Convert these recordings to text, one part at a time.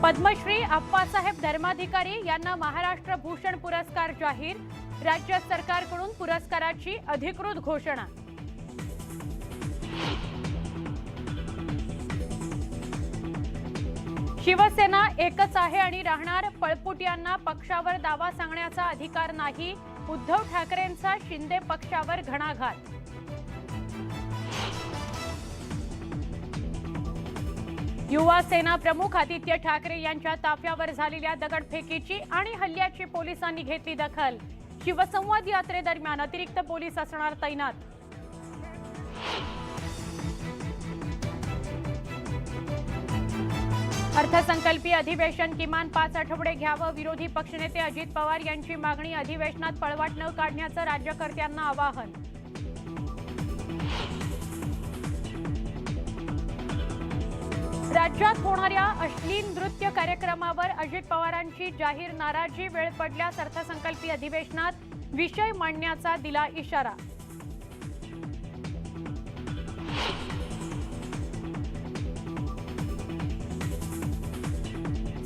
पद्मश्री अप्पासाहेब धर्माधिकारी यांना महाराष्ट्र भूषण पुरस्कार जाहीर। राज्य सरकारकडून पुरस्काराची अधिकृत घोषणा। शिवसेना एकच आहे आणि राहणार। पळपुट्यांना पक्षावर दावा सांगण्याचा अधिकार नाही। उद्धव ठाकरेंचा शिंदे पक्षावर घणाघात। युवा सेना प्रमुख आदित्य ठाकरे यांच्या ताफ्यावर झालेल्या दगडफेकीची आणि हल्ल्याची पोलिसांनी घेतली दखल। शिवसंवाद यात्रेदरम्यान अतिरिक्त पोलीस असणार तैनात। अर्थसंकल्पीय अधिवेशन किमान 5 आठवडे घ्यावं। विरोधी पक्षनेते अजित पवार यांची मागणी। अधिवेशनात पळवाट न काढण्याचं राज्यकर्त्यांना आवाहन। राज्यात होणाऱ्या अश्लील नृत्य कार्यक्रमावर अजित पवारांची जाहीर नाराजी। वेळ पडल्यास अर्थसंकल्पीय अधिवेशनात विषय मांडण्याचा दिला इशारा।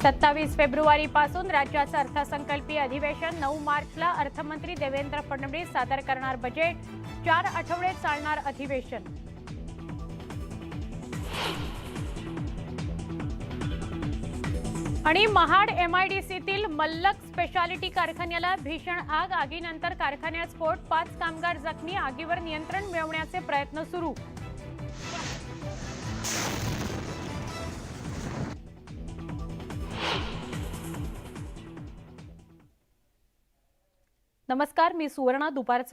सत्तावीस फेब्रुवारीपासून राज्याचं अर्थसंकल्पीय अधिवेशन। 9 मार्चला अर्थमंत्री देवेंद्र फडणवीस सादर करणार बजेट। 4 आठवडे चालणार अधिवेशन। आणि महाड एमआयडीसीतील मल्लक स्पेशालिटी कारखान्याला भीषण आग। आगीनंतर कारखान्यात स्फोट। 5 कामगार जखमी। आगीवर नियंत्रण मिळवण्याचे प्रयत्न सुरू। नमस्कार, मी सुवर्णा। दुपारचे